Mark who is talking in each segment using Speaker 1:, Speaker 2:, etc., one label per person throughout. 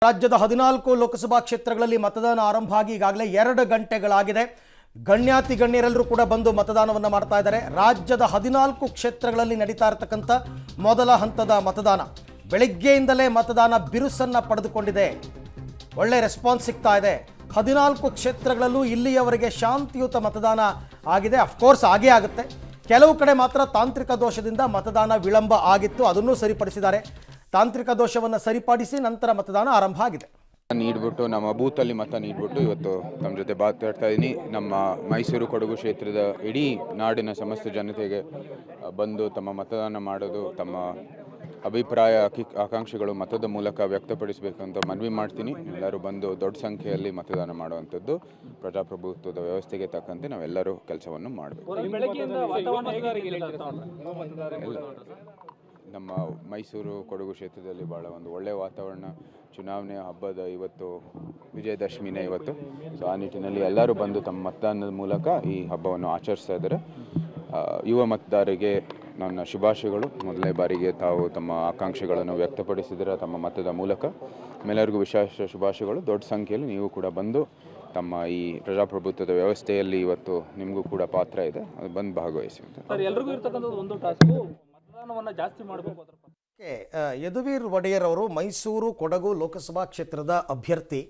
Speaker 1: ರಾಜ್ಯದ 14 ಲೋಕಸಭಾ ಕ್ಷೇತ್ರಗಳಲ್ಲಿ ಮತದಾನ ಆರಂಭ ಆಗಿ ಈಗಾಗಲೇ 2 ಗಂಟೆಗಳಾಗಿದೆ. ಗಣ್ಯಾತಿ ಗಣ್ಯರೆಲ್ಲರೂ ಕೂಡ ಬಂದು ಮತದಾನವನ್ನು ಮಾಡ್ತಾ ಇದ್ದಾರೆ. ರಾಜ್ಯದ 14 ಕ್ಷೇತ್ರಗಳಲ್ಲಿ ನಡೀತಾ ಇರತಕ್ಕಂತ ಮೊದಲ ಹಂತದ ಮತದಾನ ಬೆಳಗ್ಗೆಯಿಂದಲೇ ಮತದಾನ ಬಿರುಸನ್ನ ಪಡೆದುಕೊಂಡಿದೆ. ಒಳ್ಳೆ ರೆಸ್ಪಾನ್ಸ್ ಸಿಗ್ತಾ ಇದೆ. 14 ಕ್ಷೇತ್ರಗಳಲ್ಲೂ ಇಲ್ಲಿಯವರೆಗೆ ಶಾಂತಿಯುತ ಮತದಾನ ಆಗಿದೆ. ಅಫ್ಕೋರ್ಸ್ ಆಗೇ ಆಗುತ್ತೆ. ಕೆಲವು ಕಡೆ ಮಾತ್ರ ತಾಂತ್ರಿಕ ದೋಷದಿಂದ ಮತದಾನ ವಿಳಂಬ ಆಗಿತ್ತು. ಅದನ್ನು ಸರಿಪಡಿಸಿದ್ದಾರೆ. ತಾಂತ್ರಿಕ ದೋಷವನ್ನು ಸರಿಪಡಿಸಿ ನಂತರ ಮತದಾನ ಆರಂಭ ಆಗಿದೆ.
Speaker 2: ನೀಡ್ಬಿಟ್ಟು ನಮ್ಮ ಬೂತಲ್ಲಿ ಮತ ನೀಡ್ಬಿಟ್ಟು ಇವತ್ತು ನಮ್ಮ ಜೊತೆ ಮಾತಾಡ್ತಾ ಇದ್ದೀನಿ. ನಮ್ಮ ಮೈಸೂರು ಕೊಡಗು ಕ್ಷೇತ್ರದ ಇಡೀ ನಾಡಿನ ಸಮಸ್ತ ಜನತೆಗೆ ಬಂದು ತಮ್ಮ ಮತದಾನ ಮಾಡೋದು, ತಮ್ಮ ಅಭಿಪ್ರಾಯ ಆಕಾಂಕ್ಷೆಗಳು ಮತದ ಮೂಲಕ ವ್ಯಕ್ತಪಡಿಸಬೇಕಂತ ಮನವಿ ಮಾಡ್ತೀನಿ. ಎಲ್ಲರೂ ಬಂದು ದೊಡ್ಡ ಸಂಖ್ಯೆಯಲ್ಲಿ ಮತದಾನ ಮಾಡುವಂಥದ್ದು ಪ್ರಜಾಪ್ರಭುತ್ವದ ವ್ಯವಸ್ಥೆಗೆ ತಕ್ಕಂತೆ ನಾವೆಲ್ಲರೂ ಕೆಲಸವನ್ನು ಮಾಡಬೇಕು. ನಮ್ಮ ಮೈಸೂರು ಕೊಡಗು ಕ್ಷೇತ್ರದಲ್ಲಿ ಭಾಳ ಒಂದು ಒಳ್ಳೆಯ ವಾತಾವರಣ. ಚುನಾವಣೆ ಹಬ್ಬದ ಇವತ್ತು ವಿಜಯದಶಮಿನೇ ಇವತ್ತು. ಸೊ ಆ ನಿಟ್ಟಿನಲ್ಲಿ ಎಲ್ಲರೂ ಬಂದು ತಮ್ಮ ಮತದಾನದ ಮೂಲಕ ಈ ಹಬ್ಬವನ್ನು ಆಚರಿಸ್ತಾ ಇದ್ದಾರೆ. ಯುವ ಮತದಾರರಿಗೆ ನನ್ನ ಶುಭಾಶಯಗಳು. ಮೊದಲನೇ ಬಾರಿಗೆ ತಾವು ತಮ್ಮ ಆಕಾಂಕ್ಷೆಗಳನ್ನು ವ್ಯಕ್ತಪಡಿಸಿದರೆ ತಮ್ಮ ಮತದ ಮೂಲಕ. ಎಲ್ಲರಿಗೂ ವಿಶೇಷ ಶುಭಾಶಯಗಳು. ದೊಡ್ಡ ಸಂಖ್ಯೆಯಲ್ಲಿ ನೀವು ಕೂಡ ಬಂದು ತಮ್ಮ ಈ ಪ್ರಜಾಪ್ರಭುತ್ವದ ವ್ಯವಸ್ಥೆಯಲ್ಲಿ ಇವತ್ತು ನಿಮಗೂ ಕೂಡ ಪಾತ್ರ ಇದೆ, ಅದು ಬಂದು ಭಾಗವಹಿಸಿ ಅಂತ.
Speaker 3: ಎಲ್ರಿಗೂ ಇರ್ತಕ್ಕಂಥದ್ದು ಒಂದು ಟಾಸ್ಕು ಮತದಾನವನ್ನು ಜಾಸ್ತಿ ಮಾಡಬೇಕು.
Speaker 1: ಯದುವೀರ್ ಒಡೆಯರ್ ಅವರು ಮೈಸೂರು ಕೊಡಗು ಲೋಕಸಭಾ ಕ್ಷೇತ್ರದ ಅಭ್ಯರ್ಥಿ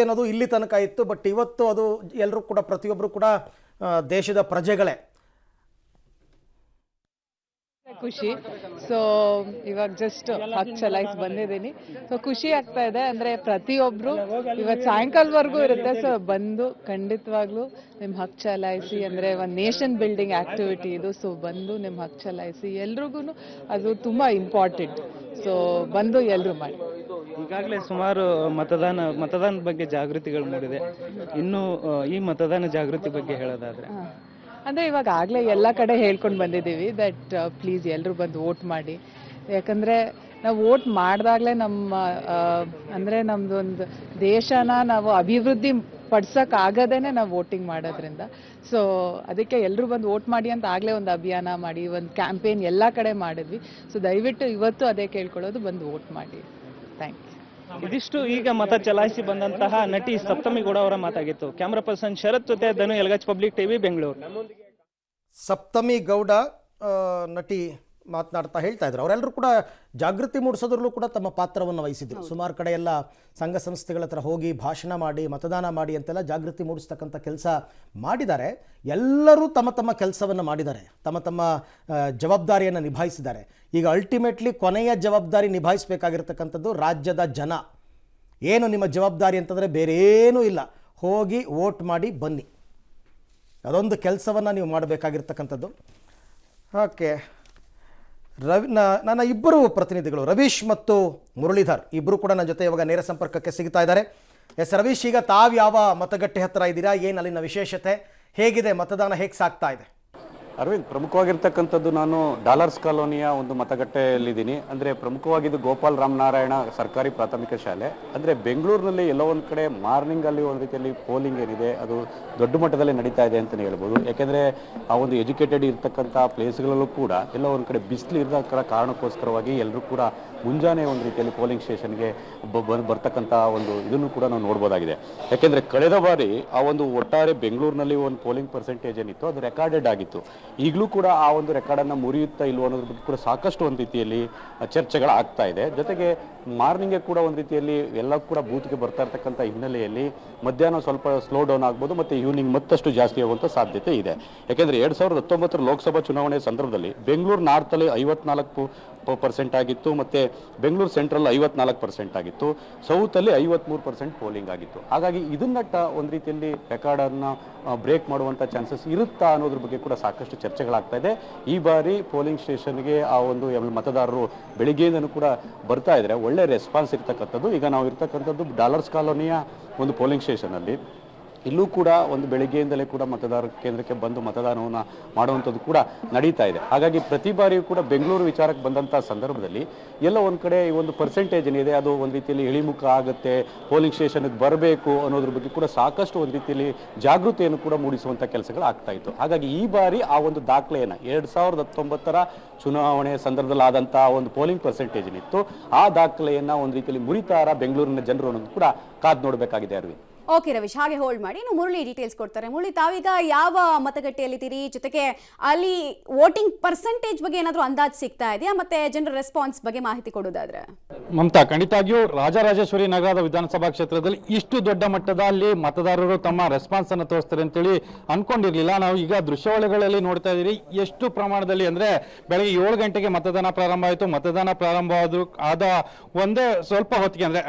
Speaker 1: ಅನ್ನೋದು ಇಲ್ಲಿ ತನಕ ಇತ್ತು. ಬಟ್ ಇವತ್ತು ಅದು ಎಲ್ಲರೂ ಕೂಡ ಪ್ರತಿಯೊಬ್ಬರು ಕೂಡ ದೇಶದ ಪ್ರಜೆಗಳೇ.
Speaker 4: ಖುಷಿ. ಸೊ ಇವಾಗ ಜಸ್ಟ್ ಹತ್ತು ಚಲಾಯಿಸಿ ಬಂದಿದ್ದೀನಿ. ಸೊ ಖುಷಿ ಆಗ್ತಾ ಇದೆ. ಅಂದರೆ ಪ್ರತಿಯೊಬ್ಬರು ಇವತ್ತು ಸಾಯಂಕಾಲವರೆಗೂ ಇರುತ್ತೆ. ಸೊ ಬಂದು ಖಂಡಿತವಾಗ್ಲೂ ನಿಮ್ಮ ಹಕ್ಕು ಚಲಾಯಿಸಿ. ಅಂದರೆ ಒಂದು ನೇಷನ್ ಬಿಲ್ಡಿಂಗ್ ಆ್ಯಕ್ಟಿವಿಟಿ ಇದು. ಸೊ ಬಂದು ನಿಮ್ಮ ಹಕ್ಕು ಚಲಾಯಿಸಿ. ಎಲ್ರಿಗೂ ಅದು ತುಂಬ ಇಂಪಾರ್ಟೆಂಟ್. ಸೊ ಬಂದು ಎಲ್ಲರೂ ಮಾಡಿ.
Speaker 3: ಈಗಾಗಲೇ ಸುಮಾರು ಮತದಾನದ ಬಗ್ಗೆ ಜಾಗೃತಿಗಳು ಮೂಡಿದೆ. ಇನ್ನು ಈ ಮತದಾನ ಜಾಗೃತಿ ಬಗ್ಗೆ ಹೇಳೋದಾದ್ರೆ
Speaker 4: ಅಂದರೆ ಇವಾಗ ಆಗಲೇ ಎಲ್ಲ ಕಡೆ ಹೇಳ್ಕೊಂಡು ಬಂದಿದ್ದೀವಿ ದಟ್ ಪ್ಲೀಸ್ ಎಲ್ಲರೂ ಬಂದು ವೋಟ್ ಮಾಡಿ. ಯಾಕಂದರೆ ನಾವು ವೋಟ್ ಮಾಡಿದಾಗಲೇ ನಮ್ಮ ಅಂದರೆ ನಮ್ಮದೊಂದು ದೇಶನ ನಾವು ಅಭಿವೃದ್ಧಿ ಪಡ್ಸೋಕ್ಕಾಗದೇ ನಾವು ವೋಟಿಂಗ್ ಮಾಡೋದ್ರಿಂದ. ಸೊ ಅದಕ್ಕೆ ಎಲ್ಲರೂ ಬಂದು ವೋಟ್ ಮಾಡಿ ಅಂತ ಆಗಲೇ ಒಂದು ಅಭಿಯಾನ ಮಾಡಿ, ಒಂದು ಕ್ಯಾಂಪೇನ್ ಎಲ್ಲ ಕಡೆ ಮಾಡಿದ್ವಿ. ಸೊ ದಯವಿಟ್ಟು ಇವತ್ತು ಅದೇ ಕೇಳ್ಕೊಳ್ಳೋದು, ಬಂದು ವೋಟ್ ಮಾಡಿ. Thank you.
Speaker 3: ಇದಿಷ್ಟು ಈಗ ಮತ ಚಲಾಯಿಸಿ ಬಂದಂತಹ ನಟಿ ಸಪ್ತಮಿ ಗೌಡ ಅವರ ಮಾತಾಗಿತ್ತು. ಕ್ಯಾಮ್ರಾ ಪರ್ಸನ್ ಶರತ್ ಜೊತೆ ಧನು ಎಲ್ಗಚ್, ಪಬ್ಲಿಕ್ ಟಿವಿ, ಬೆಂಗಳೂರು.
Speaker 1: ಸಪ್ತಮಿ ಗೌಡ ನಟಿ ಮಾತನಾಡ್ತಾ ಹೇಳ್ತಾ ಇದ್ರು. ಅವರೆಲ್ಲರೂ ಕೂಡ ಜಾಗೃತಿ ಮೂಡಿಸೋದ್ರಲ್ಲೂ ಕೂಡ ತಮ್ಮ ಪಾತ್ರವನ್ನು ವಹಿಸಿದ್ರು. ಸುಮಾರು ಕಡೆ ಎಲ್ಲ ಸಂಘ ಸಂಸ್ಥೆಗಳ ಹತ್ರ ಹೋಗಿ ಭಾಷಣ ಮಾಡಿ, ಮತದಾನ ಮಾಡಿ ಅಂತೆಲ್ಲ ಜಾಗೃತಿ ಮೂಡಿಸ್ತಕ್ಕಂಥ ಕೆಲಸ ಮಾಡಿದ್ದಾರೆ. ಎಲ್ಲರೂ ತಮ್ಮ ತಮ್ಮ ಕೆಲಸವನ್ನು ಮಾಡಿದ್ದಾರೆ, ತಮ್ಮ ತಮ್ಮ ಜವಾಬ್ದಾರಿಯನ್ನು ನಿಭಾಯಿಸಿದ್ದಾರೆ. ಈಗ ಅಲ್ಟಿಮೇಟ್ಲಿ ಕೊನೆಯ ಜವಾಬ್ದಾರಿ ನಿಭಾಯಿಸಬೇಕಾಗಿರ್ತಕ್ಕಂಥದ್ದು ರಾಜ್ಯದ ಜನ. ಏನು ನಿಮ್ಮ ಜವಾಬ್ದಾರಿ ಅಂತಂದರೆ ಬೇರೆ ಏನೂ ಇಲ್ಲ, ಹೋಗಿ ವೋಟ್ ಮಾಡಿ ಬನ್ನಿ. ಅದೊಂದು ಕೆಲಸವನ್ನು ನೀವು ಮಾಡಬೇಕಾಗಿರ್ತಕ್ಕಂಥದ್ದು. ಓಕೆ, ನನ್ನ ಇಬ್ಬರು ಪ್ರತಿನಿಧಿಗಳು ರವೀಶ್ ಮತ್ತು ಮುರಳೀಧರ್ ಇಬ್ಬರು ಕೂಡ ನನ್ನ ಜೊತೆ ಇವಾಗ ನೇರ ಸಂಪರ್ಕಕ್ಕೆ ಸಿಗ್ತಾ ಇದ್ದಾರೆ. ಎಸ್ ರವೀಶ್, ಈಗ ತಾವು ಯಾವ ಮತಗಟ್ಟೆ ಹತ್ತಿರ ಇದ್ದೀರಾ? ಏನು ಅಲ್ಲಿನ ವಿಶೇಷತೆ, ಹೇಗಿದೆ ಮತದಾನ, ಹೇಗೆ ಸಾಗ್ತಾ ಇದೆ?
Speaker 5: ಅರವಿಂದ್, ಪ್ರಮುಖವಾಗಿರ್ತಕ್ಕಂಥದ್ದು ನಾನು ಡಾಲರ್ಸ್ ಕಾಲೋನಿಯ ಒಂದು ಮತಗಟ್ಟೆಯಲ್ಲಿದ್ದೀನಿ. ಅಂದರೆ ಪ್ರಮುಖವಾಗಿದ್ದು ಗೋಪಾಲ್ ರಾಮನಾರಾಯಣ ಸರ್ಕಾರಿ ಪ್ರಾಥಮಿಕ ಶಾಲೆ. ಅಂದರೆ ಬೆಂಗಳೂರಿನಲ್ಲಿ ಎಲ್ಲೋ ಒಂದು ಕಡೆ ಮಾರ್ನಿಂಗಲ್ಲಿ ಒಂದು ರೀತಿಯಲ್ಲಿ ಪೋಲಿಂಗ್ ಏನಿದೆ ಅದು ದೊಡ್ಡ ಮಟ್ಟದಲ್ಲಿ ನಡೀತಾ ಇದೆ ಅಂತಲೇ ಹೇಳ್ಬೋದು. ಯಾಕೆಂದರೆ ಆ ಒಂದು ಎಜುಕೇಟೆಡ್ ಇರ್ತಕ್ಕಂಥ ಪ್ಲೇಸ್ಗಳಲ್ಲೂ ಕೂಡ ಎಲ್ಲೋ ಒಂದು ಕಡೆ ಬಿಸಿಲು ಇರೋದಕ್ಕರ ಕಾರಣಕ್ಕೋಸ್ಕರವಾಗಿ ಎಲ್ಲರೂ ಕೂಡ ಮುಂಜಾನೆ ಒಂದು ರೀತಿಯಲ್ಲಿ ಪೋಲಿಂಗ್ ಸ್ಟೇಷನ್ಗೆ ಬರ್ತಕ್ಕಂಥ ಒಂದು ಇದನ್ನು ಕೂಡ ನಾವು ನೋಡ್ಬೋದಾಗಿದೆ. ಯಾಕೆಂದರೆ ಕಳೆದ ಬಾರಿ ಆ ಒಂದು ಒಟ್ಟಾರೆ ಬೆಂಗಳೂರಿನಲ್ಲಿ ಒಂದು ಪೋಲಿಂಗ್ ಪರ್ಸೆಂಟೇಜ್ ಏನಿತ್ತು ಅದು ರೆಕಾರ್ಡೆಡ್ ಆಗಿತ್ತು. ಈಗಲೂ ಕೂಡ ಆ ಒಂದು ರೆಕಾರ್ಡನ್ನು ಮುರಿಯುತ್ತಾ ಇಲ್ವೋ ಅನ್ನೋದ್ರ ಬಗ್ಗೆ ಕೂಡ ಸಾಕಷ್ಟು ಒಂದು ರೀತಿಯಲ್ಲಿ ಚರ್ಚೆಗಳಾಗ್ತಾ ಇದೆ. ಜೊತೆಗೆ ಮಾರ್ನಿಂಗ್ಗೆ ಕೂಡ ಒಂದು ರೀತಿಯಲ್ಲಿ ಎಲ್ಲ ಕೂಡ ಬೂತ್ಗೆ ಬರ್ತಾ ಇರ್ತಕ್ಕಂಥ ಹಿನ್ನೆಲೆಯಲ್ಲಿ ಮಧ್ಯಾಹ್ನ ಸ್ವಲ್ಪ ಸ್ಲೋ ಡೌನ್ ಆಗ್ಬೋದು ಮತ್ತು ಈವ್ನಿಂಗ್ ಮತ್ತಷ್ಟು ಜಾಸ್ತಿ ಆಗುವಂಥ ಸಾಧ್ಯತೆ ಇದೆ. ಯಾಕೆಂದರೆ 2019 ಲೋಕಸಭಾ ಚುನಾವಣೆ ಸಂದರ್ಭದಲ್ಲಿ ಬೆಂಗಳೂರು ನಾರ್ತಲ್ಲಿ 54% ಆಗಿತ್ತು, ಮತ್ತು ಬೆಂಗಳೂರು ಸೆಂಟ್ರಲ್ 54% ಆಗಿತ್ತು, ಸೌತಲ್ಲಿ 53% ಪೋಲಿಂಗ್ ಆಗಿತ್ತು. ಹಾಗಾಗಿ ಇದನ್ನ ಒಂದು ರೀತಿಯಲ್ಲಿ ರೆಕಾರ್ಡನ್ನು ಬ್ರೇಕ್ ಮಾಡುವಂಥ ಚಾನ್ಸಸ್ ಇರುತ್ತಾ ಅನ್ನೋದ್ರ ಬಗ್ಗೆ ಕೂಡ ಸಾಕಷ್ಟು ಚರ್ಚೆಗಳಾಗ್ತಾ ಇದೆ. ಈ ಬಾರಿ ಪೋಲಿಂಗ್ ಸ್ಟೇಷನ್ಗೆ ಆ ಒಂದು ಮತದಾರರು ಬೆಳಿಗ್ಗೆಯಿಂದನೂ ಕೂಡ ಬರ್ತಾ ಇದ್ದಾರೆ. ಒಳ್ಳೆ ರೆಸ್ಪಾನ್ಸ್ ಇರ್ತಕ್ಕಂಥದ್ದು. ಈಗ ನಾವು ಇರ್ತಕ್ಕಂಥದ್ದು ಡಾಲರ್ಸ್ ಕಾಲೋನಿಯ ಒಂದು ಪೋಲಿಂಗ್ ಸ್ಟೇಷನಲ್ಲಿ. ಇಲ್ಲೂ ಕೂಡ ಒಂದು ಬೆಳಗ್ಗೆಯಿಂದಲೇ ಕೂಡ ಮತದಾರ ಕೇಂದ್ರಕ್ಕೆ ಬಂದು ಮತದಾನವನ್ನು ಮಾಡುವಂಥದ್ದು ಕೂಡ ನಡೀತಾ ಇದೆ. ಹಾಗಾಗಿ ಪ್ರತಿ ಬಾರಿಯೂ ಕೂಡ ಬೆಂಗಳೂರು ವಿಚಾರಕ್ಕೆ ಬಂದಂಥ ಸಂದರ್ಭದಲ್ಲಿ ಎಲ್ಲ ಒಂದು ಕಡೆ ಈ ಒಂದು ಪರ್ಸೆಂಟೇಜ್ ಏನಿದೆ ಅದು ಒಂದು ರೀತಿಯಲ್ಲಿ ಇಳಿಮುಖ ಆಗುತ್ತೆ, ಪೋಲಿಂಗ್ ಸ್ಟೇಷನ್ಗೆ ಬರಬೇಕು ಅನ್ನೋದ್ರ ಬಗ್ಗೆ ಕೂಡ ಸಾಕಷ್ಟು ಒಂದು ರೀತಿಯಲ್ಲಿ ಜಾಗೃತಿಯನ್ನು ಕೂಡ ಮೂಡಿಸುವಂಥ ಕೆಲಸಗಳು ಆಗ್ತಾ ಇತ್ತು. ಹಾಗಾಗಿ ಈ ಬಾರಿ ಆ ಒಂದು ದಾಖಲೆಯನ್ನು 2019 ಚುನಾವಣೆ ಸಂದರ್ಭದಲ್ಲಿ ಆದಂಥ ಒಂದು ಪೋಲಿಂಗ್ ಪರ್ಸೆಂಟೇಜ್ ಏನಿತ್ತು ಆ ದಾಖಲೆಯನ್ನು ಒಂದು ರೀತಿಯಲ್ಲಿ ಮುರಿತಾರ ಬೆಂಗಳೂರಿನ ಜನರು ಅನ್ನೋದು ಕೂಡ ಕಾದು ನೋಡಬೇಕಾಗಿದೆ. ಅರವಿಂದ್.
Speaker 6: ಓಕೆ ರವೀಶ್, ಹಾಗೆ ಹೋಲ್ಡ್ ಮಾಡಿ. ಇನ್ನು ಮುರಳಿ ಡೀಟೇಲ್ಸ್ ಕೊಡ್ತಾರೆ. ಮುರಳಿ, ತಾವೀಗ ಯಾವ ಮತಗಟ್ಟೆಯಲ್ಲಿದ್ದೀರಿ? ಜೊತೆಗೆ ಅಲ್ಲಿ ವೋಟಿಂಗ್ ಪರ್ಸೆಂಟೇಜ್ ಬಗ್ಗೆ ಏನಾದರೂ ಅಂದಾಜು ಸಿಗ್ತಾ ಇದೆಯಾ? ಮತ್ತೆ ಜನರ ರೆಸ್ಪಾನ್ಸ್ ಬಗ್ಗೆ ಮಾಹಿತಿ ಕೊಡೋದಾದ್ರೆ?
Speaker 7: ಮಮತಾ, ಖಂಡಿತವಾಗಿಯೂ ರಾಜರಾಜೇಶ್ವರಿ ನಗರದ ವಿಧಾನಸಭಾ ಕ್ಷೇತ್ರದಲ್ಲಿ ಇಷ್ಟು ದೊಡ್ಡ ಮಟ್ಟದಲ್ಲಿ ಮತದಾರರು ತಮ್ಮ ರೆಸ್ಪಾನ್ಸ್ ಅನ್ನು ತೋರಿಸ್ತಾರೆ ಅಂತೇಳಿ ಅನ್ಕೊಂಡಿರ್ಲಿಲ್ಲ. ನಾವು ಈಗ ದೃಶ್ಯಾವಳಿಗಳಲ್ಲಿ ನೋಡ್ತಾ ಇದ್ದೀರಿ ಎಷ್ಟು ಪ್ರಮಾಣದಲ್ಲಿ ಅಂದ್ರೆ ಬೆಳಗ್ಗೆ 7 ಗಂಟೆಗೆ ಮತದಾನ ಪ್ರಾರಂಭ ಆಯಿತು. ಮತದಾನ ಪ್ರಾರಂಭ ಆದ ಒಂದೇ ಸ್ವಲ್ಪ ಹೊತ್ತಿಗೆ ಅಂದ್ರೆ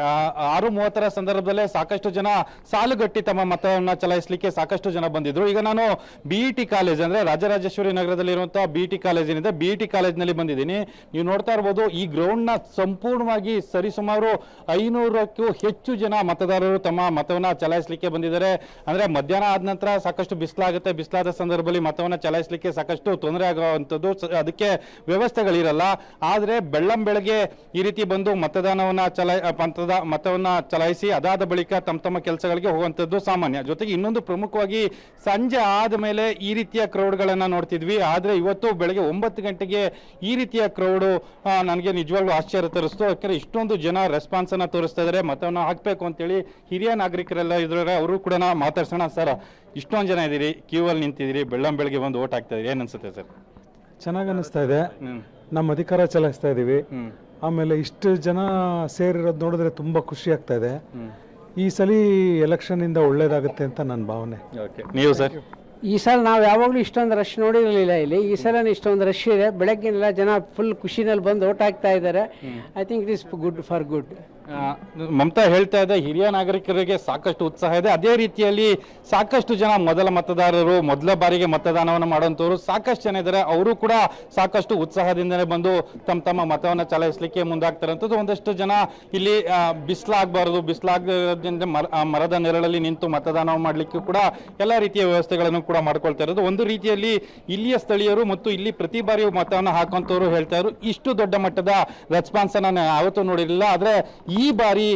Speaker 7: 6:30 ಸಂದರ್ಭದಲ್ಲೇ ಸಾಕಷ್ಟು ಜನ ಸಾಲುಗಟ್ಟಿ ತಮ್ಮ ಮತವನ್ನ ಚಲಾಯಿಸಲಿಕ್ಕೆ ಸಾಕಷ್ಟು ಜನ ಬಂದಿದ್ರು. ಈಗ ನಾನು BET ಕಾಲೇಜ್ ಅಂದ್ರೆ ರಾಜರಾಜೇಶ್ವರಿ ನಗರದಲ್ಲಿರುವಂತಹ BET ಕಾಲೇಜ್ ಏನಿದೆ, BET ಕಾಲೇಜ್ನಲ್ಲಿ ಬಂದಿದ್ದೀನಿ. ನೀವು ನೋಡ್ತಾ ಇರಬಹುದು ಈ ಗ್ರೌಂಡ್ ನ ಸಂಪೂರ್ಣವಾಗಿ ಸರಿಸುಮಾರು 500ಕ್ಕೂ ಹೆಚ್ಚು ಜನ ಮತದಾರರು ತಮ್ಮ ಮತವನ್ನ ಚಲಾಯಿಸಲಿಕ್ಕೆ ಬಂದಿದ್ದಾರೆ. ಅಂದ್ರೆ ಮಧ್ಯಾಹ್ನ ಆದ ನಂತರ ಸಾಕಷ್ಟು ಬಿಸಿಲಾಗುತ್ತೆ, ಬಿಸಿಲಾದ ಸಂದರ್ಭದಲ್ಲಿ ಮತವನ್ನ ಚಲಾಯಿಸಲಿಕ್ಕೆ ಸಾಕಷ್ಟು ತೊಂದರೆ ಆಗುವಂಥದ್ದು, ಅದಕ್ಕೆ ವ್ಯವಸ್ಥೆಗಳಿರಲ್ಲ. ಆದ್ರೆ ಬೆಳ್ಳಂಬೆಳಗ್ಗೆ ಈ ರೀತಿ ಬಂದು ಮತವನ್ನ ಚಲಾಯಿಸಿ ಅದಾದ ಬಳಿಕ ತಮ್ಮ ಕೆಲಸಗಳಿಗೆ ಹೋಗುವಂಥದ್ದು ಸಾಮಾನ್ಯ. ಜೊತೆಗೆ ಇನ್ನೊಂದು ಪ್ರಮುಖವಾಗಿ ಸಂಜೆ ಆದ ಮೇಲೆ ಈ ರೀತಿಯ ಕ್ರೌಡ್ಗಳನ್ನು ನೋಡ್ತಿದ್ವಿ. ಆದರೆ ಇವತ್ತು ಬೆಳಗ್ಗೆ 9 ಗಂಟೆಗೆ ಈ ರೀತಿಯ ಕ್ರೌಡು ನನಗೆ ನಿಜವಾಗ್ಲೂ ಆಶ್ಚರ್ಯ ತರಿಸ್ತು. ಯಾಕಂದರೆ ಇಷ್ಟೊಂದು ಜನ ರೆಸ್ಪಾನ್ಸ್ ಅನ್ನು ತೋರಿಸ್ತಾ ಇದ್ದಾರೆ, ಮತವನ್ನು ಹಾಕಬೇಕು ಅಂತೇಳಿ. ಹಿರಿಯ ನಾಗರಿಕರೆಲ್ಲ ಇದ್ದಾರೆ, ಅವರು ಕೂಡ ಮಾತಾಡ್ಸೋಣ. ಸರ್, ಇಷ್ಟೊಂದು ಜನ ಇದ್ದೀರಿ, ಕ್ಯೂ ಅಲ್ಲಿ ನಿಂತಿದ್ದೀರಿ, ಬೆಳ್ಳಂಬೆಳಗ್ಗೆ ಬಂದು ಓಟ್ ಹಾಕ್ತಾ ಇದ್ದೀರಿ, ಏನು ಅನ್ಸುತ್ತೆ ಸರ್?
Speaker 8: ಚೆನ್ನಾಗಿ ಅನಿಸ್ತಾ ಇದೆ. ನಮ್ಮ ಅಧಿಕಾರ ಚಲಾಯಿಸ್ತಾ ಇದ್ದೀವಿ. ಆಮೇಲೆ ಇಷ್ಟು ಜನ ಸೇರಿರೋದು ನೋಡಿದ್ರೆ ತುಂಬ ಖುಷಿ ಆಗ್ತಾ ಇದೆ. ಈ ಸಲ ಎಲೆಕ್ಷನ್ ಇಂದ ಒಳ್ಳೇದಾಗುತ್ತೆ ಅಂತ ನನ್ನ ಭಾವನೆ.
Speaker 7: ನೀವು ಸರ್?
Speaker 9: ಈ ಸಲ ನಾವು ಯಾವಾಗಲೂ ಇಷ್ಟೊಂದು ರಶ್ ನೋಡಿರಲಿಲ್ಲ ಇಲ್ಲಿ. ಈ ಸಲ ಇಷ್ಟೊಂದು ರಶ್ ಇದೆ. ಬೆಳಗ್ಗೆನೆಲ್ಲ ಜನ ಫುಲ್ ಖುಷಿನಲ್ಲಿ ಬಂದು ಓಟ್ ಹಾಕ್ತಾ ಇದ್ದಾರೆ. I think it is good for good.
Speaker 7: Mamata ಹೇಳ್ತಾ ಇದೆ, ಹಿರಿಯ ನಾಗರಿಕರಿಗೆ ಸಾಕಷ್ಟು ಉತ್ಸಾಹ ಇದೆ. ಅದೇ ರೀತಿಯಲ್ಲಿ ಸಾಕಷ್ಟು ಜನ ಮೊದಲ ಮತದಾರರು, ಮೊದಲ ಬಾರಿಗೆ ಮತದಾನವನ್ನು ಮಾಡುವಂಥವ್ರು ಸಾಕಷ್ಟು ಜನ ಇದ್ದಾರೆ. ಅವರು ಕೂಡ ಸಾಕಷ್ಟು ಉತ್ಸಾಹದಿಂದಲೇ ಬಂದು ತಮ್ಮ ಮತವನ್ನು ಚಲಾಯಿಸಲಿಕ್ಕೆ ಮುಂದಾಗ್ತಾರೆ ಅಂತದ್ದು. ಒಂದಷ್ಟು ಜನ ಇಲ್ಲಿ ಬಿಸಿಲಾಗಬಾರ್ದು, ಬಿಸಿಲಾಗದಿಂದ ಮರದ ನೆರಳಲ್ಲಿ ನಿಂತು ಮತದಾನ ಮಾಡಲಿಕ್ಕೂ ಕೂಡ ಎಲ್ಲ ರೀತಿಯ ವ್ಯವಸ್ಥೆಗಳನ್ನು ಕೂಡ ಮಾಡ್ಕೊಳ್ತಾ ಇರೋದು. ಒಂದು ರೀತಿಯಲ್ಲಿ ಇಲ್ಲಿಯ ಸ್ಥಳೀಯರು ಮತ್ತು ಇಲ್ಲಿ ಪ್ರತಿ ಬಾರಿ ಮತವನ್ನು ಹಾಕುವಂಥವ್ರು ಹೇಳ್ತಾ ಇದ್ರು, ಇಷ್ಟು ದೊಡ್ಡ ಮಟ್ಟದ ರೆಸ್ಪಾನ್ಸ್ ನಾನು ಯಾವತ್ತೂ ನೋಡಿರಲಿಲ್ಲ. ಆದರೆ ಈ ಬಾರಿ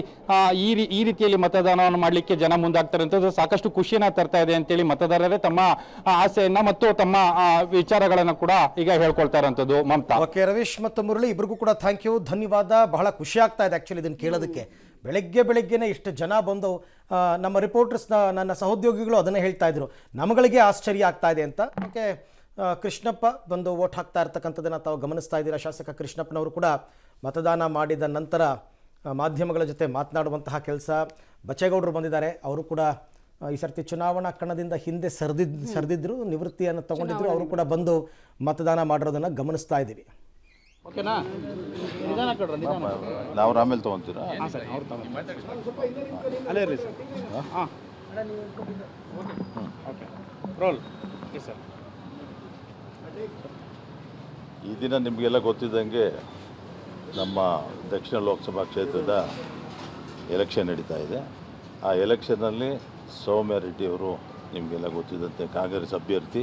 Speaker 7: ಈ ರೀತಿಯಲ್ಲಿ ಮತದಾನವನ್ನು ಮಾಡಲಿಕ್ಕೆ ಜನ ಮುಂದಾಗ್ತಾರೆ ಅಂತದ್ದು ಸಾಕಷ್ಟು ಖುಷಿಯನ್ನ ತರ್ತಾ ಇದೆ ಅಂತೇಳಿ ಮತದಾರರೇ ತಮ್ಮ ಆಸೆಯನ್ನ ಮತ್ತು ತಮ್ಮ ವಿಚಾರಗಳನ್ನ ಕೂಡ ಈಗ ಹೇಳ್ಕೊಳ್ತಾ ಇರೋಂಥದ್ದು. ಮಮತಾ.
Speaker 1: ಓಕೆ ರವೀಶ್ ಮತ್ತು ಮುರಳಿ, ಇಬ್ಬರಿಗೂ ಕೂಡ ಥ್ಯಾಂಕ್ ಯು, ಧನ್ಯವಾದ. ಬಹಳ ಖುಷಿ ಆಗ್ತಾ ಇದೆ ಆ್ಯಕ್ಚುಲಿ ಇದನ್ನು ಕೇಳೋದಕ್ಕೆ. ಬೆಳಗ್ಗೆನೇ ಇಷ್ಟು ಜನ ಬಂದು ನಮ್ಮ ರಿಪೋರ್ಟರ್ಸ್, ನನ್ನ ಸಹೋದ್ಯೋಗಿಗಳು ಅದನ್ನೇ ಹೇಳ್ತಾ ಇದ್ರು, ನಮಗಳಿಗೆ ಆಶ್ಚರ್ಯ ಆಗ್ತಾ ಇದೆ ಅಂತ. ಓಕೆ, ಕೃಷ್ಣಪ್ಪ ಬಂದು ವೋಟ್ ಹಾಕ್ತಾ ಇರ್ತಕ್ಕಂಥದ್ದನ್ನು ತಾವು ಗಮನಿಸ್ತಾ ಇದ್ದೀರಾ. ಶಾಸಕ ಕೃಷ್ಣಪ್ಪನವರು ಕೂಡ ಮತದಾನ ಮಾಡಿದ ನಂತರ ಮಾಧ್ಯಮಗಳ ಜೊತೆ ಮಾತನಾಡುವಂತಹ ಕೆಲಸ. ಬಚ್ಚೇಗೌಡರು ಬಂದಿದ್ದಾರೆ, ಅವರು ಕೂಡ ಈ ಸರ್ತಿ ಚುನಾವಣಾ ಕಣದಿಂದ ಹಿಂದೆ ಸರಿದಿದ್ರು, ನಿವೃತ್ತಿಯನ್ನು ತಗೊಂಡಿದ್ರು. ಅವರು ಕೂಡ ಬಂದು ಮತದಾನ ಮಾಡಿರೋದನ್ನು ಗಮನಿಸ್ತಾ ಇದ್ದೀವಿ.
Speaker 7: ಓಕೆನಾ? ನಿಧಾನ ಕೊಡ್ರಿ, ನಿಧಾನ.
Speaker 10: ನಾವು ಆಮೇಲೆ ತೊಗೊಂತೀರಾ?
Speaker 7: ಅಲ್ಲೇ ಇರಲಿ ಸರ್. ಹಾಂ, ಓಕೆ, ರೋಲ್. Okay sir.
Speaker 10: ಈ ದಿನ ನಿಮಗೆಲ್ಲ ಗೊತ್ತಿದ್ದಂಗೆ ನಮ್ಮ ದಕ್ಷಿಣ ಲೋಕಸಭಾ ಕ್ಷೇತ್ರದ ಎಲೆಕ್ಷನ್ ನಡೀತಾ ಇದೆ. ಆ ಎಲೆಕ್ಷನ್ನಲ್ಲಿ ಸೌಮ್ಯ ರೆಡ್ಡಿಯವರು ನಿಮಗೆಲ್ಲ ಗೊತ್ತಿದ್ದಂತೆ ಕಾಂಗ್ರೆಸ್ ಅಭ್ಯರ್ಥಿ.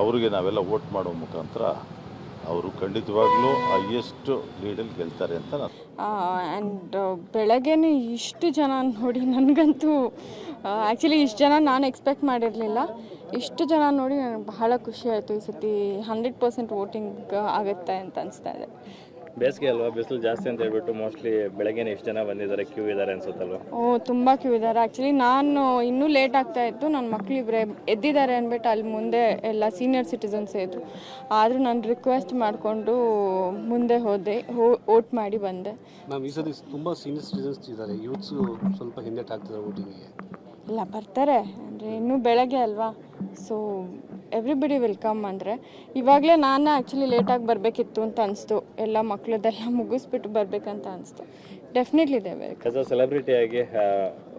Speaker 10: ಅವರಿಗೆ ನಾವೆಲ್ಲ ವೋಟ್ ಮಾಡೋ ಮುಖಾಂತರ ಅವರು ಖಂಡಿತವಾಗ್ಲೂ ಹೈಯೆಸ್ಟ್ ಲೀಡಲ್ಲಿ ಗೆಲ್ತಾರೆ ಅಂತ ನಾನು.
Speaker 11: ಆ್ಯಂಡ್ ಬೆಳಗ್ಗೆನೇ ಇಷ್ಟು ಜನ ನೋಡಿ ನನಗಂತೂ ಆ್ಯಕ್ಚುಲಿ ಇಷ್ಟು ಜನ ನಾನು ಎಕ್ಸ್ಪೆಕ್ಟ್ ಮಾಡಿರಲಿಲ್ಲ. ಇಷ್ಟು ಜನ ನೋಡಿ ನನಗೆ ಬಹಳ ಖುಷಿ ಆಯಿತು. ಈ ಸತಿ 100% ವೋಟಿಂಗ್ ಆಗುತ್ತೆ ಅಂತ ಅನಿಸ್ತಾ ಇದೆ.
Speaker 3: ಬೇಸಿಗೆ ಅಲ್ವಾ, ಬಿಸಿಲು ಜಾಸ್ತಿ ಅಂತ ಹೇಳ್ಬಿಟ್ಟು ಮೋಸ್ಟ್ಲಿ ಬೆಳಗ್ಗೆನೇ ಎಷ್ಟು ಜನ ಬಂದಿದ್ದಾರೆ, ಕ್ಯೂ ಇದ್ದಾರೆ ಅನ್ಸುತ್ತಲ್ವ?
Speaker 11: ತುಂಬ ಕ್ಯೂ ಇದ್ದಾರೆ. ಆ್ಯಕ್ಚುಲಿ ನಾನು ಇನ್ನೂ ಲೇಟ್ ಆಗ್ತಾ ಇತ್ತು, ನನ್ನ ಮಕ್ಕಳು ಇಬ್ಬರೇ ಎದ್ದಿದ್ದಾರೆ ಅಂದ್ಬಿಟ್ಟು ಅಲ್ಲಿ ಮುಂದೆ ಎಲ್ಲ ಸೀನಿಯರ್ ಸಿಟಿಸನ್ಸ್ ಇದ್ದರು. ಆದರೂ ನಾನು ರಿಕ್ವೆಸ್ಟ್ ಮಾಡಿಕೊಂಡು ಮುಂದೆ ಹೋದೆ, ವೋಟ್ ಮಾಡಿ ಬಂದೆ.
Speaker 5: ನಾವು ಈ ಸತಿ ತುಂಬ ಸೀನಿಯರ್ ಸಿಟಿಸನ್ಸ್ ಇದ್ದಾರೆ, ಯೂತ್ಸು ಸ್ವಲ್ಪ ಹಿಂದೆಟ್ ಆಗ್ತಿದ್ದಾರೆ ವೋಟಿಂಗಿಗೆ.
Speaker 11: ಇಲ್ಲ, ಬರ್ತಾರೆ ಅಂದರೆ ಇನ್ನೂ ಬೆಳಗ್ಗೆ ಅಲ್ವಾ, ಸೊ ಎವ್ರಿಬಡಿ ವೆಲ್ಕಮ್. ಅಂದರೆ ಇವಾಗಲೇ ನಾನು ಆ್ಯಕ್ಚುಲಿ ಲೇಟಾಗಿ ಬರಬೇಕಿತ್ತು ಅಂತ ಅನಿಸ್ತು. ಎಲ್ಲ ಮಕ್ಕಳದೆಲ್ಲ ಮುಗಿಸ್ಬಿಟ್ಟು ಬರಬೇಕಂತ ಅನಿಸ್ತು. ಡೆಫಿನೆಟ್ಲಿ ಇದೆ ಬೇಕು.
Speaker 3: ಆಸ್ ಅ ಸೆಲೆಬ್ರಿಟಿಯಾಗಿ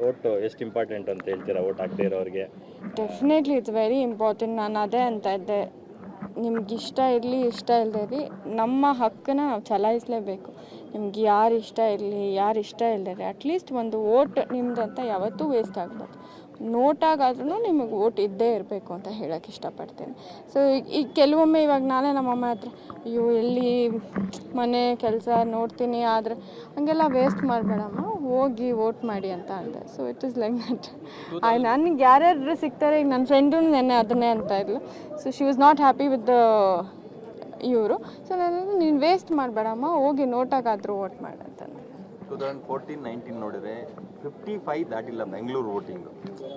Speaker 3: ವೋಟ್ ಎಷ್ಟು ಇಂಪಾರ್ಟೆಂಟ್ ಅಂತ ಹೇಳ್ತೀರಾ ವೋಟ್ ಹಾಕದೇ ಇರೋರಿಗೆ?
Speaker 11: Definitely it's very important. ನಾನು ಅದೇ ಅಂತ ಇದ್ದೆ, ನಿಮ್ಗೆ ಇಷ್ಟ ಇರಲಿ ಇಷ್ಟ ಇಲ್ಲದೆ ಇರಲಿ ನಮ್ಮ ಹಕ್ಕನ್ನು ನಾವು ಚಲಾಯಿಸಲೇಬೇಕು. ನಿಮ್ಗೆ ಯಾರು ಇಷ್ಟ ಇರಲಿ ಯಾರು ಇಷ್ಟ ಇಲ್ಲದೆ ಅಟ್ಲೀಸ್ಟ್ ಒಂದು ವೋಟ್ ನಿಮ್ದು ಅಂತ ಯಾವತ್ತೂ ವೇಸ್ಟ್ ಆಗಬಾರ್ದು. ನೋಟಾಗಾದ್ರೂ ನಿಮಗೆ ಓಟ್ ಇದ್ದೇ ಇರಬೇಕು ಅಂತ ಹೇಳೋಕ್ಕೆ ಇಷ್ಟಪಡ್ತೀನಿ. ಸೊ ಈಗ ಕೆಲವೊಮ್ಮೆ ಇವಾಗ ನಾನೇ ನಮ್ಮಮ್ಮ ಹತ್ರ ಅಯ್ಯೋ ಎಲ್ಲಿ ಮನೆ ಕೆಲಸ ನೋಡ್ತೀನಿ ಆದರೆ ಹಂಗೆಲ್ಲ ವೇಸ್ಟ್ ಮಾಡಬೇಡಮ್ಮ, ಹೋಗಿ ವೋಟ್ ಮಾಡಿ ಅಂತ ಅಂದೆ. So it is like that. ನನಗೆ ಯಾರ್ಯಾರು ಸಿಗ್ತಾರೆ, ಈಗ ನನ್ನ ಫ್ರೆಂಡು ನೆನ್ನೆ ಅದನ್ನೇ ಅಂತ ಇದ್ಲು. So she was not happy with the ಇವರು. ಸೊ ನಾನು ನೀನು ವೇಸ್ಟ್ ಮಾಡಬೇಡಮ್ಮ, ಹೋಗಿ ನೋಟಾಗಾದರೂ ವೋಟ್ ಮಾಡು ಅಂತಂದೆ.
Speaker 12: 2014-19 ನೋಡಿದ್ರೆ 55 ದಾಟಿಲ್ಲ ಬೆಂಗಳೂರು ವೋಟಿಂಗು.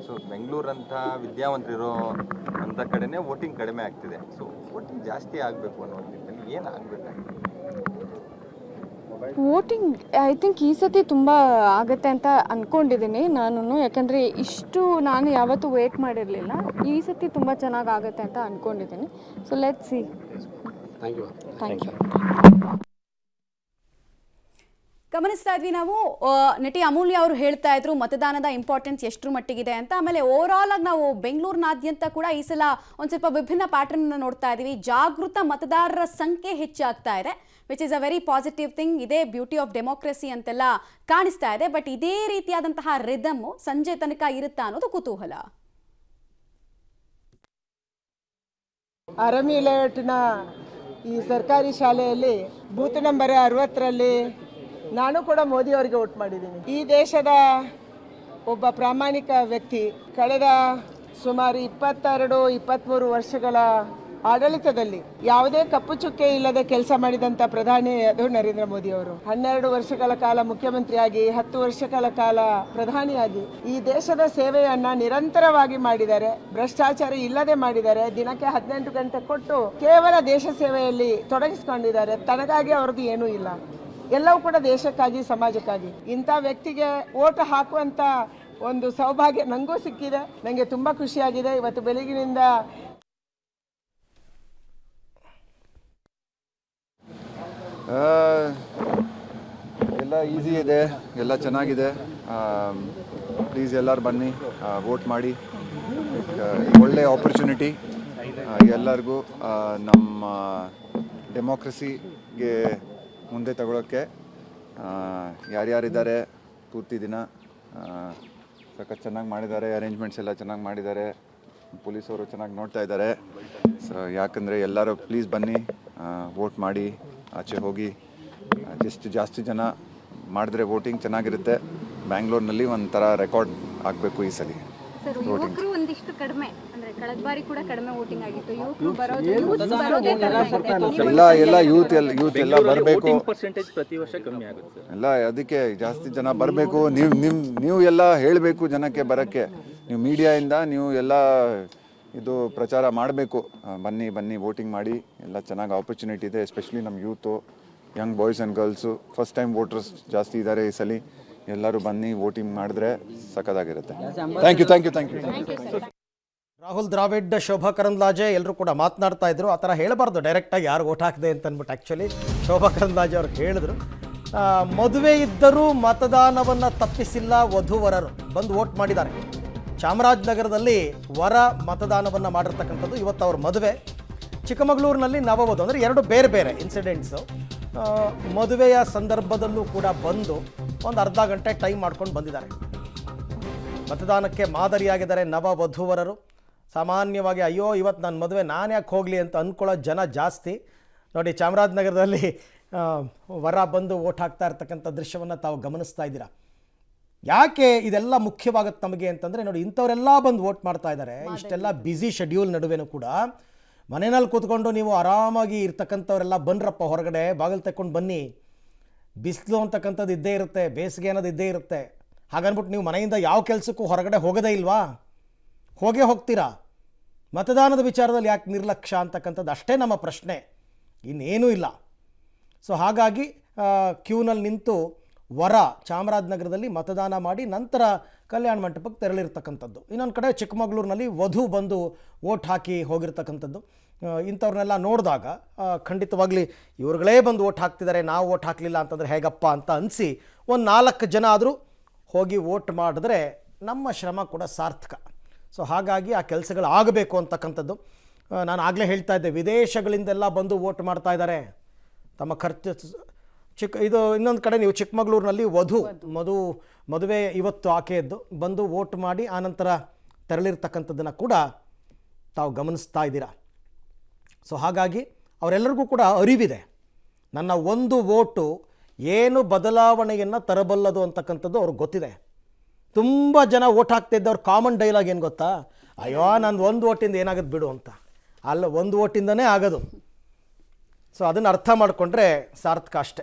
Speaker 12: ಸೊ ಬೆಂಗಳೂರಂಥ ವಿದ್ಯಾವಂತರಿರೋ ಅಂಥ ಕಡೆನೇ ವೋಟಿಂಗ್ ಕಡಿಮೆ ಆಗ್ತಿದೆ. ಸೊ ವೋಟಿಂಗ್ ಜಾಸ್ತಿ ಆಗಬೇಕು ಅನ್ನೋ ನಿಟ್ಟಿನಲ್ಲಿ ಏನು ಆಗಬೇಕಾಗಿದೆ?
Speaker 11: ವೋಟಿಂಗ್ ಐ ಥಿಂಕ್ ಈ ಸತಿ ತುಂಬ ಆಗುತ್ತೆ ಅಂತ ಅಂದ್ಕೊಂಡಿದ್ದೀನಿ ನಾನು. ಯಾಕಂದರೆ ಇಷ್ಟು ನಾನು ಯಾವತ್ತೂ ವೇಟ್ ಮಾಡಿರಲಿಲ್ಲ. ಈ ಸತಿ ತುಂಬ ಚೆನ್ನಾಗಿ ಆಗುತ್ತೆ ಅಂತ ಅಂದ್ಕೊಂಡಿದ್ದೀನಿ. So let's see. Thank you.
Speaker 6: ಗಮನಿಸ್ತಾ ಇದ್ವಿ ನಾವು ನಟಿ ಅಮೂಲ್ಯ ಅವರು ಹೇಳ್ತಾ ಇದ್ರು ಮತದಾನದ ಇಂಪಾರ್ಟೆನ್ಸ್ ಎಷ್ಟರ ಮಟ್ಟಿಗಿದೆ ಅಂತ. ಆಮೇಲೆ ಓವರ್ ಆಲ್ ಆಗಿ ನಾವು ಬೆಂಗಳೂರಿನಾದ್ಯಂತ ಕೂಡ ಈ ಸಲ ಒಂದು ಸ್ವಲ್ಪ ವಿಭಿನ್ನ ಪ್ಯಾಟರ್ನ್ ನೋಡ್ತಾ ಇದ್ದೀವಿ. ಜಾಗೃತ ಮತದಾರರ ಸಂಖ್ಯೆ ಹೆಚ್ಚಾಗ್ತಾ ಇದೆ, which is a very positive thing. ಇದೇ ಬ್ಯೂಟಿ ಆಫ್ ಡೆಮೋಕ್ರಸಿ ಅಂತೆಲ್ಲ ಕಾಣಿಸ್ತಾ ಇದೆ. ಬಟ್ ಇದೇ ರೀತಿಯಾದಂತಹ ರಿದಮ್ ಸಂಜೆ ತನಕ ಇರುತ್ತಾ ಅನ್ನೋದು ಕುತೂಹಲ.
Speaker 13: ಆರ್ಮಿ ಲೇಔಟ್ನ ಈ ಸರ್ಕಾರಿ ಶಾಲೆಯಲ್ಲಿ ಬೂತ್ ನಂಬರ್ 60ರಲ್ಲಿ ನಾನು ಕೂಡ ಮೋದಿ ಅವರಿಗೆ ವೋಟ್ ಮಾಡಿದ್ದೀನಿ. ಈ ದೇಶದ ಒಬ್ಬ ಪ್ರಾಮಾಣಿಕ ವ್ಯಕ್ತಿ ಕಳೆದ ಸುಮಾರು 22-23 ವರ್ಷಗಳ ಆಡಳಿತದಲ್ಲಿ ಯಾವುದೇ ಕಪ್ಪು ಚುಕ್ಕೆ ಇಲ್ಲದೆ ಕೆಲಸ ಮಾಡಿದಂಥ ಪ್ರಧಾನಿ ಅದು ನರೇಂದ್ರ ಮೋದಿ ಅವರು. 12 ವರ್ಷಗಳ ಕಾಲ ಮುಖ್ಯಮಂತ್ರಿಯಾಗಿ, 10 ವರ್ಷಗಳ ಕಾಲ ಪ್ರಧಾನಿಯಾಗಿ ಈ ದೇಶದ ಸೇವೆಯನ್ನ ನಿರಂತರವಾಗಿ ಮಾಡಿದ್ದಾರೆ. ಭ್ರಷ್ಟಾಚಾರ ಇಲ್ಲದೆ ಮಾಡಿದ್ದಾರೆ. ದಿನಕ್ಕೆ 18 ಗಂಟೆ ಕೊಟ್ಟು ಕೇವಲ ದೇಶ ಸೇವೆಯಲ್ಲಿ ತೊಡಗಿಸಿಕೊಂಡಿದ್ದಾರೆ. ತನಗಾಗಿ ಅವ್ರದ್ದು ಏನೂ ಇಲ್ಲ, ಎಲ್ಲವೂ ಕೂಡ ದೇಶಕ್ಕಾಗಿ, ಸಮಾಜಕ್ಕಾಗಿ. ಇಂಥ ವ್ಯಕ್ತಿಗೆ ವೋಟ್ ಹಾಕುವಂಥ ಒಂದು ಸೌಭಾಗ್ಯ ನನಗೂ ಸಿಕ್ಕಿದೆ. ನನಗೆ ತುಂಬ ಖುಷಿಯಾಗಿದೆ. ಇವತ್ತು ಬೆಳಗಿನಿಂದ
Speaker 14: ಎಲ್ಲ ಈಸಿ ಇದೆ, ಎಲ್ಲ ಚೆನ್ನಾಗಿದೆ. ಪ್ಲೀಸ್ ಎಲ್ಲರೂ ಬನ್ನಿ, ವೋಟ್ ಮಾಡಿ. ಒಳ್ಳೆ ಆಪರ್ಚುನಿಟಿ ಎಲ್ಲರಿಗೂ ನಮ್ಮ ಡೆಮೋಕ್ರಸಿಗೆ ಮುಂದೆ ತಗೊಳ್ಳೋಕ್ಕೆ. ಯಾರ್ಯಾರಿದ್ದಾರೆ ಪೂರ್ತಿ ದಿನ ಸಖತ್ ಚೆನ್ನಾಗಿ ಮಾಡಿದ್ದಾರೆ. ಅರೇಂಜ್ಮೆಂಟ್ಸ್ ಎಲ್ಲ ಚೆನ್ನಾಗಿ ಮಾಡಿದ್ದಾರೆ. ಪೊಲೀಸವರು ಚೆನ್ನಾಗಿ ನೋಡ್ತಾ ಇದ್ದಾರೆ. ಸೊ ಯಾಕಂದರೆ ಎಲ್ಲರೂ ಪ್ಲೀಸ್ ಬನ್ನಿ, ವೋಟ್ ಮಾಡಿ, ಆಚೆ ಹೋಗಿ. ಎಷ್ಟು ಜಾಸ್ತಿ ಜನ ಮಾಡಿದ್ರೆ ವೋಟಿಂಗ್ ಚೆನ್ನಾಗಿರುತ್ತೆ. ಬ್ಯಾಂಗ್ಳೂರಿನಲ್ಲಿ ಒಂಥರ ರೆಕಾರ್ಡ್ ಆಗಬೇಕು ಈ ಸಲ ವೋಟಿಂಗ್.
Speaker 15: ಒಂದಿಷ್ಟು ಕಡಿಮೆ ಅಂದರೆ ಕಳೆದ ಬಾರಿ ಕೂಡ ಕಡಿಮೆ ವೋಟಿಂಗ್ ಆಗಿತ್ತು. ಯುವಕರು ಬರೋದು
Speaker 14: ಎಲ್ಲ ಯೂತ್ ಎಲ್ಲ ಬರಬೇಕು.
Speaker 3: ಪ್ರತಿ ವರ್ಷ ಕಮ್ಮಿ ಆಗುತ್ತೆ
Speaker 14: ಎಲ್ಲ ಅದಕ್ಕೆ ಜಾಸ್ತಿ ಜನ ಬರಬೇಕು. ನೀವು ಎಲ್ಲ ಹೇಳಬೇಕು ಜನಕ್ಕೆ ಬರೋಕ್ಕೆ. ನೀವು ಮೀಡಿಯಾಯಿಂದ ನೀವು ಎಲ್ಲ ಇದು ಪ್ರಚಾರ ಮಾಡಬೇಕು. ಬನ್ನಿ ವೋಟಿಂಗ್ ಮಾಡಿ. ಎಲ್ಲ ಚೆನ್ನಾಗಿ ಆಪರ್ಚುನಿಟಿ ಇದೆ. ಎಸ್ಪೆಷಲಿ ನಮ್ಮ youth, young boys and girls, first time voters ಜಾಸ್ತಿ ಇದ್ದಾರೆ ಈ ಸಲ. ಎಲ್ಲರೂ ಬನ್ನಿ, ವೋಟಿಂಗ್ ಮಾಡಿದ್ರೆ ಸಖತ್ತಾಗಿರುತ್ತೆ. Thank you.
Speaker 1: ರಾಹುಲ್ ದ್ರಾವಿಡ್, ಶೋಭಾ ಕರಂದ್ಲಾಜೆ ಎಲ್ಲರೂ ಕೂಡ ಮಾತನಾಡ್ತಾ ಇದ್ರು. ಆ ಥರ ಹೇಳಬಾರ್ದು ಡೈರೆಕ್ಟಾಗಿ ಯಾರು ವೋಟ್ ಹಾಕಿದೆ ಅಂತ ಅಂದ್ಬಿಟ್ಟು. ಆ್ಯಕ್ಚುಲಿ ಶೋಭಾ ಕರಂದ್ಲಾಜೆ ಅವ್ರು ಹೇಳಿದ್ರು, ಮದುವೆ ಇದ್ದರೂ ಮತದಾನವನ್ನು ತಪ್ಪಿಸಿಲ್ಲ ವಧುವರರು, ಬಂದು ವೋಟ್ ಮಾಡಿದ್ದಾರೆ. ಚಾಮರಾಜನಗರದಲ್ಲಿ ವರ ಮತದಾನವನ್ನು ಮಾಡಿರ್ತಕ್ಕಂಥದ್ದು. ಇವತ್ತು ಅವ್ರ ಮದುವೆ. ಚಿಕ್ಕಮಗಳೂರಿನಲ್ಲಿ ನವವಧು, ಅಂದರೆ ಎರಡು ಬೇರೆ ಬೇರೆ ಇನ್ಸಿಡೆಂಟ್ಸು. ಮದುವೆಯ ಸಂದರ್ಭದಲ್ಲೂ ಕೂಡ ಬಂದು ಒಂದು ಅರ್ಧ ಗಂಟೆ ಟೈಮ್ ಮಾಡ್ಕೊಂಡು ಬಂದಿದ್ದಾರೆ. ಮತದಾನಕ್ಕೆ ಮಾದರಿಯಾಗಿದ್ದಾರೆ ನವವಧುವರರು. ಸಾಮಾನ್ಯವಾಗಿ ಅಯ್ಯೋ ಇವತ್ತು ನನ್ನ ಮದುವೆ ನಾನು ಯಾಕೆ ಹೋಗಲಿ ಅಂತ ಅಂದ್ಕೊಳ್ಳೋ ಜನ ಜಾಸ್ತಿ. ನೋಡಿ, ಚಾಮರಾಜನಗರದಲ್ಲಿ ವರ ಬಂದು ವೋಟ್ ಹಾಕ್ತಾ ಇರ್ತಕ್ಕಂಥ ದೃಶ್ಯವನ್ನು ತಾವು ಗಮನಿಸ್ತಾ ಇದ್ದೀರಾ. ಯಾಕೆ ಇದೆಲ್ಲ ಮುಖ್ಯವಾಗುತ್ತೆ ನಮಗೆ ಅಂತಂದರೆ, ನೋಡಿ ಇಂಥವರೆಲ್ಲ ಬಂದು ವೋಟ್ ಮಾಡ್ತಾ ಇದ್ದಾರೆ. ಇಷ್ಟೆಲ್ಲ ಬ್ಯುಸಿ ಶೆಡ್ಯೂಲ್ ನಡುವೆನೂ ಕೂಡ ಮನೆಯಲ್ಲಿ ಕೂತ್ಕೊಂಡು ನೀವು ಆರಾಮಾಗಿ ಇರ್ತಕ್ಕಂಥವರೆಲ್ಲ ಬನ್ರಪ್ಪ ಹೊರಗಡೆ, ಬಾಗಿಲು ತೆಕ್ಕೊಂಡು ಬನ್ನಿ. ಬಿಸಿಲು ಅಂತಕ್ಕಂಥದ್ದು ಇದ್ದೇ ಇರುತ್ತೆ, ಬೇಸಿಗೆ ಅನ್ನೋದು ಇದ್ದೇ ಇರುತ್ತೆ. ಹಾಗನ್ಬಿಟ್ಟು ನೀವು ಮನೆಯಿಂದ ಯಾವ ಕೆಲಸಕ್ಕೂ ಹೊರಗಡೆ ಹೋಗೋದೇ ಇಲ್ವಾ? ಹೋಗೇ ಹೋಗ್ತೀರಾ. ಮತದಾನದ ವಿಚಾರದಲ್ಲಿ ಯಾಕೆ ನಿರ್ಲಕ್ಷ್ಯ ಅಂತಕ್ಕಂಥದ್ದು ಅಷ್ಟೇ ನಮ್ಮ ಪ್ರಶ್ನೆ, ಇನ್ನೇನೂ ಇಲ್ಲ. ಸೊ ಹಾಗಾಗಿ ಕ್ಯೂನಲ್ಲಿ ನಿಂತು ವರ ಚಾಮರಾಜನಗರದಲ್ಲಿ ಮತದಾನ ಮಾಡಿ ನಂತರ ಕಲ್ಯಾಣ ಮಂಟಪಕ್ಕೆ ತೆರಳಿರ್ತಕ್ಕಂಥದ್ದು. ಇನ್ನೊಂದು ಕಡೆ ಚಿಕ್ಕಮಗಳೂರಿನಲ್ಲಿ ವಧು ಬಂದು ವೋಟ್ ಹಾಕಿ ಹೋಗಿರ್ತಕ್ಕಂಥದ್ದು. ಇಂಥವ್ರನ್ನೆಲ್ಲ ನೋಡಿದಾಗ ಖಂಡಿತವಾಗ್ಲಿ ಇವ್ರುಗಳೇ ಬಂದು ವೋಟ್ ಹಾಕ್ತಿದ್ದಾರೆ, ನಾವು ವೋಟ್ ಹಾಕಲಿಲ್ಲ ಅಂತಂದರೆ ಹೇಗಪ್ಪ ಅಂತ ಅನಿಸಿ ಒಂದು 4 ಜನ ಆದರೂ ಹೋಗಿ ವೋಟ್ ಮಾಡಿದ್ರೆ ನಮ್ಮ ಶ್ರಮ ಕೂಡ ಸಾರ್ಥಕ. ಸೊ ಹಾಗಾಗಿ ಆ ಕೆಲಸಗಳು ಆಗಬೇಕು ಅಂತಕ್ಕಂಥದ್ದು. ನಾನು ಆಗಲೇ ಹೇಳ್ತಾ ಇದ್ದೆ, ವಿದೇಶಗಳಿಂದೆಲ್ಲ ಬಂದು ವೋಟ್ ಮಾಡ್ತಾ ಇದ್ದಾರೆ ತಮ್ಮ ಖರ್ಚು. ಇದು ಇನ್ನೊಂದು ಕಡೆ ನೀವು ಚಿಕ್ಕಮಗಳೂರಿನಲ್ಲಿ ಮದುವೆ ಇವತ್ತು ಆಕೆಯದ್ದು ಬಂದು ವೋಟ್ ಮಾಡಿ ಆನಂತರ ತೆರಳಿರ್ತಕ್ಕಂಥದ್ದನ್ನು ಕೂಡ ತಾವು ಗಮನಿಸ್ತಾ ಇದ್ದೀರಾ. ಸೊ ಹಾಗಾಗಿ ಅವರೆಲ್ಲರಿಗೂ ಕೂಡ ಅರಿವಿದೆ, ನನ್ನ ಒಂದು ವೋಟು ಏನು ಬದಲಾವಣೆಯನ್ನು ತರಬಲ್ಲದು ಅಂತಕ್ಕಂಥದ್ದು ಅವ್ರಿಗೆ ಗೊತ್ತಿದೆ. ತುಂಬ ಜನ ವೋಟ್ ಹಾಕ್ತಿದ್ದವ್ರು ಕಾಮನ್ ಡೈಲಾಗ್ ಏನು ಗೊತ್ತಾ, ಅಯ್ಯೋ ನಂದು ಒಂದು ವೋಟಿಂದ ಏನಾಗುತ್ತೆ ಬಿಡು ಅಂತ. ಅಲ್ಲ, ಒಂದು ವೋಟಿಂದನೇ ಆಗೋದು. ಸೊ ಅದನ್ನು ಅರ್ಥ ಮಾಡಿಕೊಂಡ್ರೆ ಸಾರ್ಥಕ ಅಷ್ಟೆ.